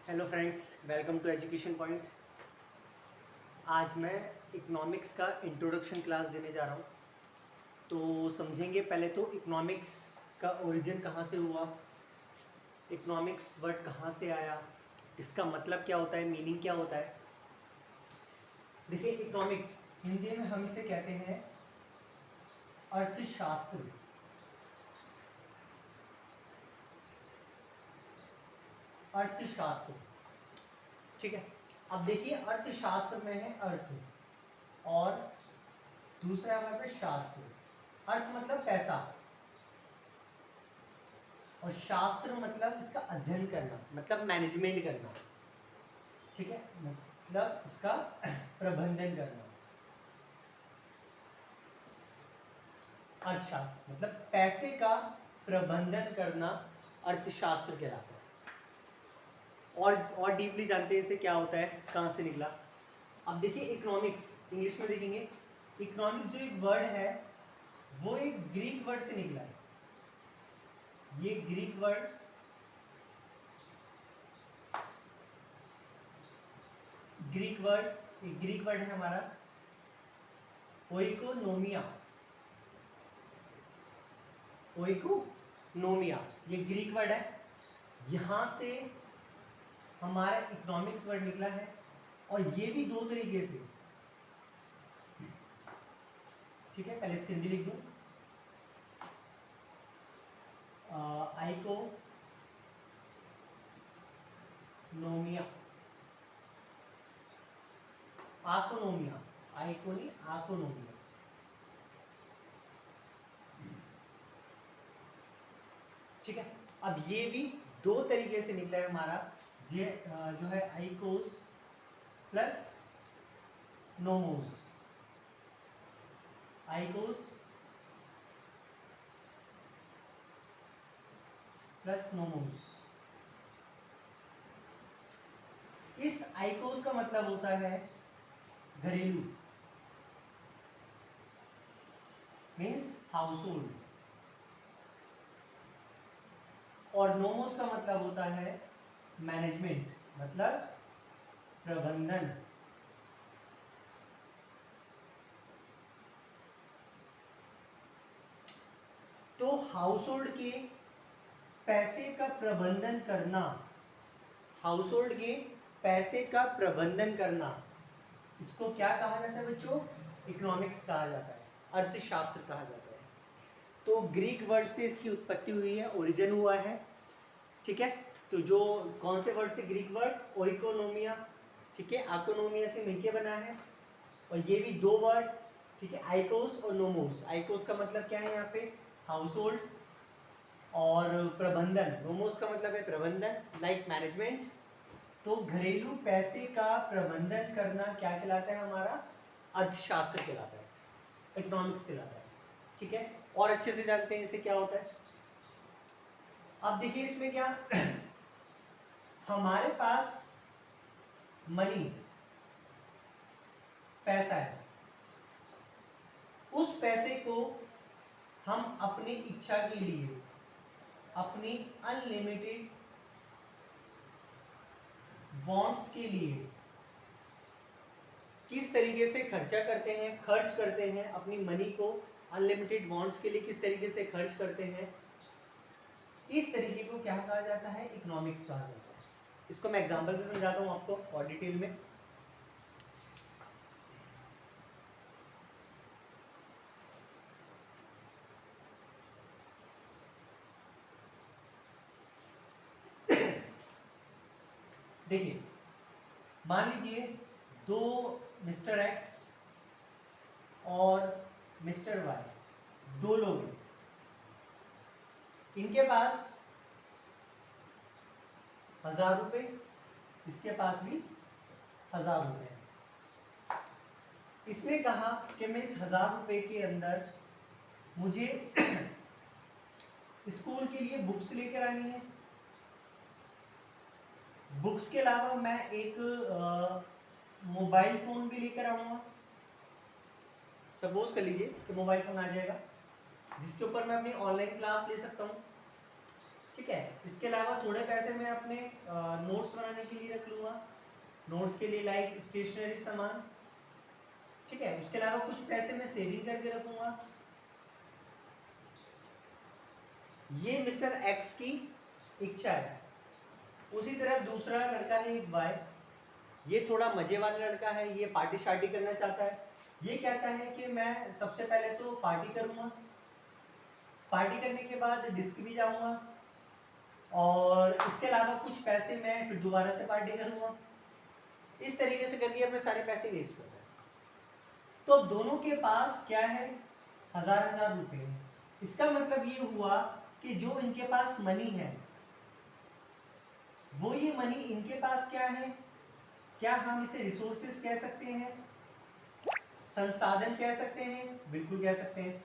Hello friends, welcome to education point. आज मैं economics का इंट्रोडक्शन क्लास देने जा रहा हूँ। तो समझेंगे पहले तो इकोनॉमिक्स का ओरिजिन कहाँ से हुआ, इकोनॉमिक्स वर्ड कहाँ से आया, इसका मतलब क्या होता है, मीनिंग क्या होता है। देखिए, इकोनॉमिक्स हिंदी में हम इसे कहते हैं अर्थशास्त्र। अर्थशास्त्र, ठीक है। अब देखिए, अर्थशास्त्र में है अर्थ और दूसरा हमारे पास शास्त्र। अर्थ मतलब पैसा और शास्त्र मतलब इसका अध्ययन करना, मतलब मैनेजमेंट करना, ठीक है, मतलब इसका प्रबंधन करना। अर्थशास्त्र मतलब पैसे का प्रबंधन करना अर्थशास्त्र कहलाता है। और डीपली जानते हैं इसे क्या होता है, कहाँ से निकला। अब देखिए, इकोनॉमिक्स इंग्लिश में देखेंगे। इकोनॉमिक्स जो एक वर्ड है वो एक ग्रीक वर्ड से निकला है। ये ग्रीक वर्ड एक ग्रीक वर्ड है हमारा, ओइकोनोमिया। ओइकोनोमिया ये ग्रीक वर्ड है, यहां से हमारा इकोनॉमिक्स वर्ड निकला है। और ये भी दो तरीके से, ठीक है। पहले इसकी हिंदी लिख दूं, आइकोनोमिया, आकोनोमिया, आइकोनी आकोनोमिया, ठीक है। अब ये भी दो तरीके से निकला है हमारा, ये जो है आइकोस प्लस नोमोस। आइकोस प्लस नोमोस। इस आइकोस का मतलब होता है घरेलू, मीन्स हाउस होल्ड, और नोमोस का मतलब होता है मैनेजमेंट, मतलब प्रबंधन। तो हाउस होल्ड के पैसे का प्रबंधन करना, हाउस होल्ड के पैसे का प्रबंधन करना, इसको क्या कहा जाता है बच्चों? इकोनॉमिक्स कहा जाता है, अर्थशास्त्र कहा जाता है। तो ग्रीक वर्ड से इसकी उत्पत्ति हुई है, ओरिजिन हुआ है, ठीक है। तो जो कौन से वर्ड से? ग्रीक वर्ड ओइकोनोमिया, ठीक है, आकोनोमिया से मिलके बना है। और ये भी दो वर्ड, ठीक है, आइकोस और नोमोस। आइकोस का मतलब क्या है यहाँ पे? हाउस होल्ड, और प्रबंधन, नोमोस का मतलब है प्रबंधन, लाइक मैनेजमेंट। तो घरेलू पैसे का प्रबंधन करना क्या कहलाता है? हमारा अर्थशास्त्र कहलाता है, इकोनॉमिक्स कहलाता है, ठीक है। और अच्छे से जानते हैं इसे क्या होता है। अब देखिए इसमें क्या हमारे पास मनी, पैसा है, उस पैसे को हम अपनी इच्छा के लिए, अपनी अनलिमिटेड वांट्स के लिए किस तरीके से खर्चा करते हैं, खर्च करते हैं अपनी मनी को अनलिमिटेड वांट्स के लिए किस तरीके से खर्च करते हैं, इस तरीके को क्या कहा जाता है? इकोनॉमिक्स कहा जाता है। इसको मैं एग्जांपल से समझाता हूं आपको और डिटेल में। देखिए, मान लीजिए दो मिस्टर एक्स और मिस्टर वाई, दो लोग हैं, इनके पास 1000 रुपए, इसके पास भी 1000 रुपए है। इसने कहा कि मैं इस 1000 रुपए के अंदर मुझे स्कूल के लिए बुक्स लेकर आनी है, बुक्स के अलावा मैं एक मोबाइल फोन भी लेकर आऊंगा। सपोज कर लीजिए कि मोबाइल फोन आ जाएगा जिसके ऊपर मैं अपनी ऑनलाइन क्लास ले सकता हूँ। ठीक है। इसके अलावा थोड़े पैसे मैं अपने नोट्स बनाने के लिए रख लूँगा, नोट्स के लिए लाइक स्टेशनरी सामान, ठीक है। उसके अलावा कुछ पैसे मैं सेविंग करके रखूँगा। ये मिस्टर एक्स की इच्छा है। उसी तरह दूसरा लड़का है एक वाई, ये थोड़ा मजे वाला लड़का है, ये पार्टी शार्टी करना चाहता है। ये कहता है कि मैं सबसे पहले तो पार्टी करूँगा, पार्टी करने के बाद डिस्क भी जाऊँगा, और इसके अलावा कुछ पैसे मैं फिर दोबारा से पार्टी करूँगा। इस तरीके से करके अपने सारे पैसे वेस्ट करता है। तो दोनों के पास क्या है, 1000 रुपये। इसका मतलब ये हुआ कि जो इनके पास मनी है वो ये मनी इनके पास क्या है, क्या हम इसे रिसोर्सेस कह सकते हैं, संसाधन कह सकते हैं, बिल्कुल कह सकते हैं।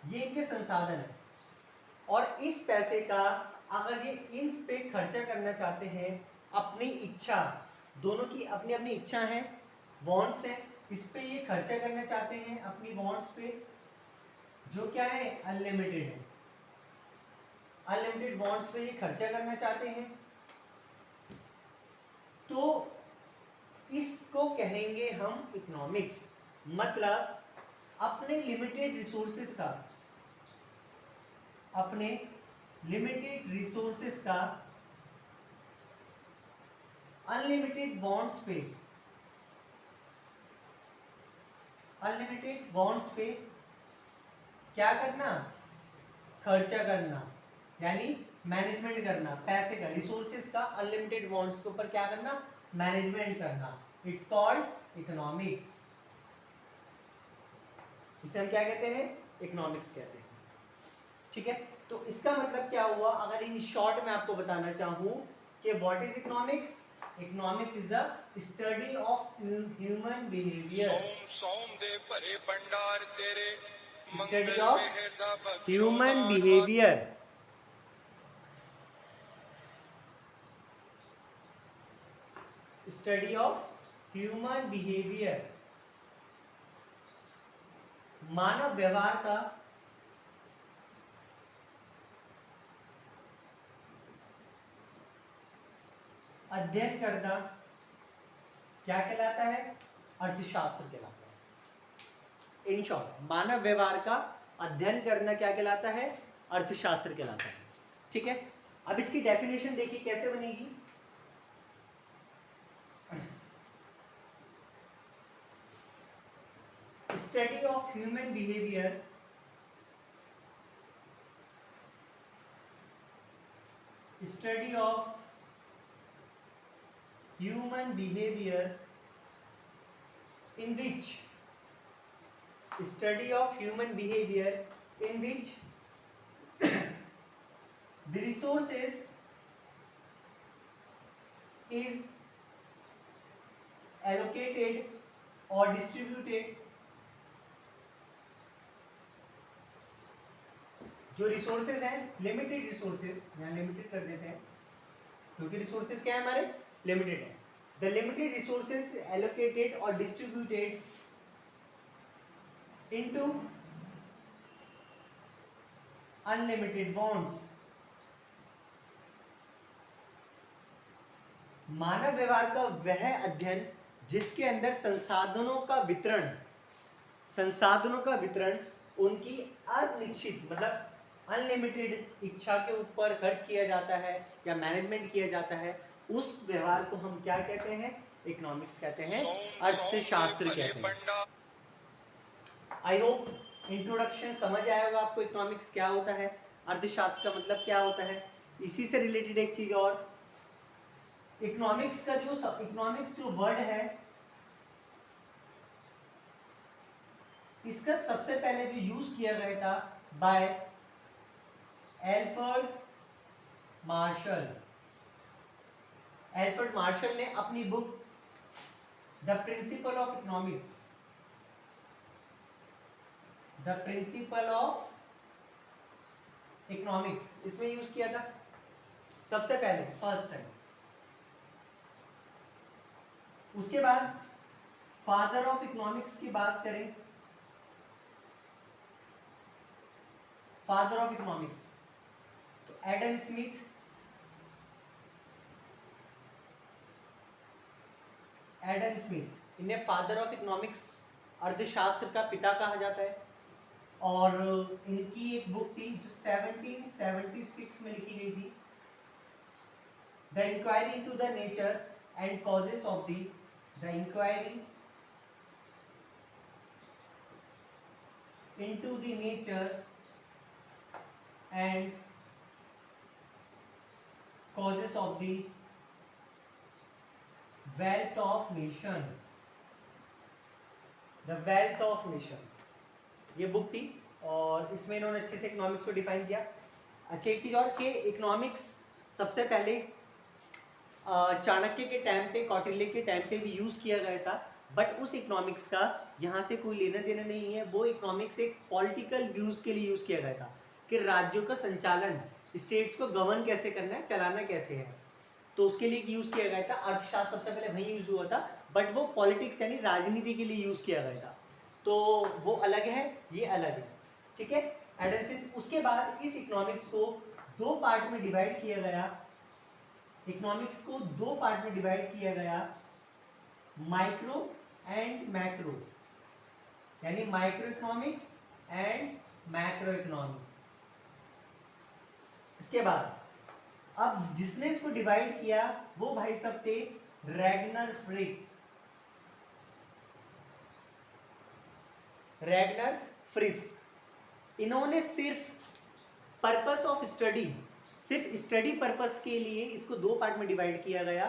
ये इनके संसाधन है, और इस पैसे का अगर ये इन पे खर्चा करना चाहते हैं अपनी इच्छा, दोनों की अपनी अपनी इच्छा है, वॉन्ट्स है, इस पे ये खर्चा करना चाहते हैं अपनी वॉन्ट्स पे, जो क्या है अनलिमिटेड है। अनलिमिटेड वॉन्ट्स पे ये खर्चा करना चाहते हैं, तो इसको कहेंगे हम इकोनॉमिक्स। मतलब अपने लिमिटेड रिसोर्सेस का, अपने लिमिटेड रिसोर्सेस का अनलिमिटेड वॉन्ट्स पे, अनलिमिटेड वॉन्ट्स पे क्या करना, खर्चा करना, यानी मैनेजमेंट करना पैसे का, रिसोर्सेस का अनलिमिटेड वॉन्ट्स के ऊपर क्या करना, मैनेजमेंट करना। It's called economics. इसे हम क्या कहते हैं, इकोनॉमिक्स कहते हैं, ठीक है। तो इसका मतलब क्या हुआ, अगर इन शॉर्ट में आपको बताना चाहूं कि what is economics, economics is a study of human behaviour, study of human behaviour, study of human behaviour, मानव व्यवहार का अध्ययन करना क्या कहलाता है, अर्थशास्त्र कहलाता है। इन शॉर्ट मानव व्यवहार का अध्ययन करना क्या कहलाता है, अर्थशास्त्र कहलाता है, ठीक है। अब इसकी डेफिनेशन देखिए कैसे बनेगी। Study of human behaviour, study of human behavior in which, study of human behavior in which the resources is allocated or distributed, जो रिसोर्सेज हैं लिमिटेड रिसोर्सेज, यहाँ लिमिटेड कर देते हैं क्योंकि रिसोर्सेज क्या है हमारे, लिमिटेड है। द लिमिटेड रिसोर्सेज एलोकेटेड और डिस्ट्रीब्यूटेड इनटू अनलिमिटेड वॉन्ट्स। मानव व्यवहार का वह अध्ययन जिसके अंदर संसाधनों का वितरण, संसाधनों का वितरण उनकी अनिश्चित मतलब अनलिमिटेड इच्छा के ऊपर खर्च किया जाता है या मैनेजमेंट किया जाता है, उस व्यवहार को हम क्या कहते हैं, इकोनॉमिक्स कहते हैं, अर्थशास्त्र कहते हैं। आई होप इंट्रोडक्शन समझ आया होगा आपको, इकोनॉमिक्स क्या होता है, अर्थशास्त्र का मतलब क्या होता है। इसी से रिलेटेड एक चीज और, इकोनॉमिक्स का जो वर्ड है, इसका सबसे पहले जो यूज किया गया था bye Alfred Marshall. Alfred Marshall ने अपनी book the principle of economics, the principle of economics, इसमें यूज किया था सबसे पहले, फर्स्ट टाइम। उसके बाद फादर ऑफ इकोनॉमिक्स की बात करें, फादर ऑफ इकोनॉमिक्स, तो एडम स्मिथ, एडम स्मिथ इन्हें फादर ऑफ इकोनॉमिक्स, अर्थशास्त्र का पिता कहा जाता है। और इनकी एक बुक थी जो 1776 में लिखी गई थी, the inquiry into the nature and causes of the inquiry into the nature and causes of the wealth of nation, the wealth of nation, ये बुक थी। और इसमें इन्होंने अच्छे से इकोनॉमिक्स को डिफाइन किया। अच्छा, एक चीज़ और कि इकोनॉमिक्स सबसे पहले चाणक्य के टाइम पे, कौटिल्य के टाइम पे भी यूज़ किया गया था, बट उस इकोनॉमिक्स का यहाँ से कोई लेना देना नहीं है। वो इकोनॉमिक्स एक पॉलिटिकल व्यूज़ के लिए यूज़ किया गया था कि राज्यों का संचालन, स्टेट्स को गवर्न कैसे करना है, चलाना कैसे है, तो उसके लिए यूज़ किया गया था। अर्थशास्त्र सबसे पहले वहीं यूज़ हुआ था, बट वो पॉलिटिक्स यानी राजनीति के लिए यूज़ किया गया था, तो वो अलग है, ये अलग है, ठीक है। Adam Smith. उसके बाद इस इकोनॉमिक्स को दो पार्ट में डिवाइड किया गया, इकोनॉमिक्स को दो पार्ट में डिवाइड किया गया, माइक्रो एंड मैक्रो, यानी micro economics and macro economics. इसके बाद अब जिसने इसको डिवाइड किया वो भाई सब थे रैगनर फ्रिक्स, रैगनर फ्रिस्क। इन्होंने सिर्फ पर्पस ऑफ स्टडी, सिर्फ स्टडी पर्पस के लिए इसको दो पार्ट में डिवाइड किया गया,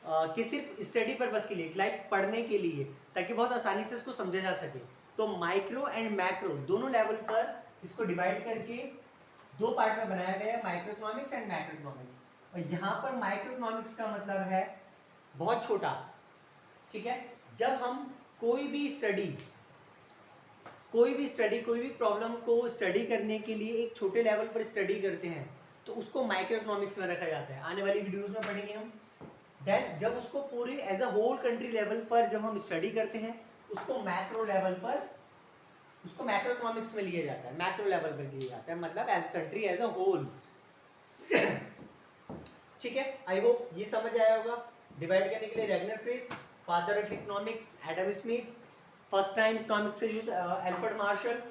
कि सिर्फ स्टडी पर्पस के लिए, लाइक पढ़ने के लिए, ताकि बहुत आसानी से इसको समझा जा सके। तो माइक्रो एंड मैक्रो दोनों लेवल पर इसको डिवाइड करके दो पार्ट में बनाया गया, micro economics and macro economics. और यहाँ पर माइक्रो इकोनॉमिक्स का मतलब है बहुत छोटा, ठीक है। जब हम कोई भी प्रॉब्लम को स्टडी करने के लिए एक छोटे लेवल पर स्टडी करते हैं तो उसको माइक्रो इकोनॉमिक्स में रखा जाता है। आने वाली वीडियोस में पढ़ेंगे हम। देन जब उसको पूरे as a whole country level पर जब हम स्टडी करते हैं उसको मैक्रो लेवल पर, उसको मैक्रो इकोनॉमिक्स में लिया जाता है, मैक्रो लेवल पर लिया जाता है, मतलब as country as a whole. ठीक है, आई होप ये समझ आया होगा। डिवाइड करने के लिए Ragnar frisk, father of economics Adam Smith, first time economics से यूज एल्फ्रेड मार्शल,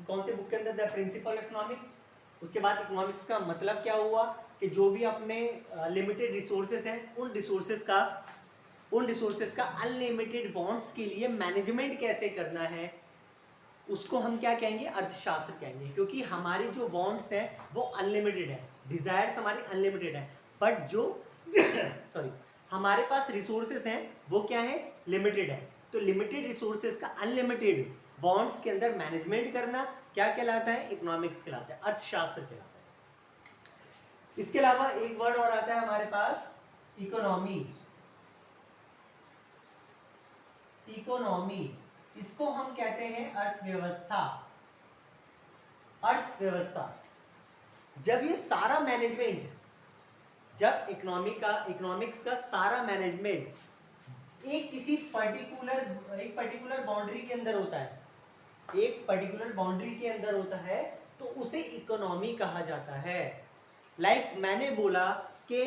कौन से बुक के अंदर, द प्रिंसिपल ऑफ इकोनॉमिक्स। उसके बाद इकोनॉमिक्स का मतलब क्या हुआ कि जो भी अपने लिमिटेड रिसोर्सेज हैं उन रिसोर्सेज का अनलिमिटेड वांट्स के लिए मैनेजमेंट कैसे करना है, उसको हम क्या कहेंगे, अर्थशास्त्र कहेंगे। क्योंकि हमारी जो वांट्स हैं वो अनलिमिटेड है, डिजायर्स हमारी अनलिमिटेड है, बट जो सॉरी हमारे पास रिसोर्सेज हैं वो क्या है, लिमिटेड है। तो लिमिटेड रिसोर्सेज का अनलिमिटेड वांट्स के अंदर मैनेजमेंट करना क्या कहलाता है, इकोनॉमिक्स कहलाता है, अर्थशास्त्र कहलाता है। इसके अलावा एक वर्ड और आता है हमारे पास, इकोनॉमी। इकोनॉमी, इसको हम कहते हैं अर्थव्यवस्था। अर्थव्यवस्था, जब ये सारा मैनेजमेंट, जब इकोनॉमिक्स का सारा मैनेजमेंट एक किसी पर्टिकुलर बाउंड्री के अंदर होता है, एक पर्टिकुलर बाउंड्री के अंदर होता है, तो उसे इकोनॉमी कहा जाता है। लाइक मैंने बोला कि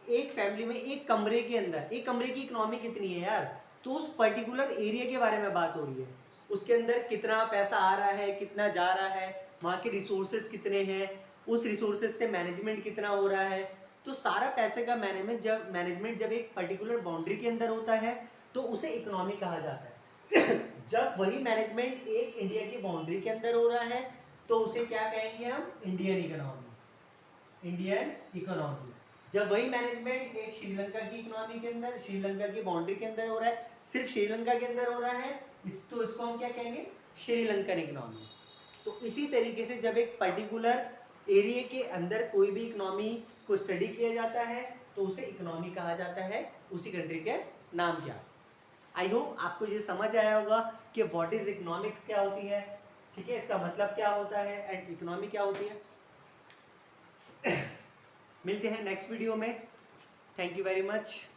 एक फैमिली में एक कमरे के अंदर, एक कमरे की इकोनॉमी कितनी है यार, तो उस पर्टिकुलर एरिया के बारे में बात हो रही है, उसके अंदर कितना पैसा आ रहा है, कितना जा रहा है, वहाँ के रिसोर्सेज कितने हैं, उस रिसोर्सेज से मैनेजमेंट कितना हो रहा है। तो सारा पैसे का मैनेजमेंट जब एक पर्टिकुलर बाउंड्री के अंदर होता है तो उसे इकोनॉमी कहा जाता है। जब वही मैनेजमेंट एक इंडिया की बाउंड्री के अंदर हो रहा है तो उसे क्या कहेंगे हम, इंडियन इकोनॉमी, इंडियन इकोनॉमी। जब वही मैनेजमेंट एक श्रीलंका की इकोनॉमी के अंदर, श्रीलंका की बाउंड्री के अंदर हो रहा है, सिर्फ श्रीलंका के अंदर हो रहा है, तो इसको हम क्या कहेंगे, श्रीलंकन इकोनॉमी। तो इसी तरीके से जब एक पर्टिकुलर एरिया के अंदर कोई भी इकोनॉमी को स्टडी किया जाता है तो उसे इकोनॉमी कहा जाता है, उसी कंट्री के नाम क्या। आई होप आपको ये समझ आया होगा कि व्हाट इज इकोनॉमिक्स क्या होती है, ठीक है, इसका मतलब क्या होता है एंड इकोनॉमी क्या होती है। मिलते हैं नेक्स्ट वीडियो में। Thank you very much.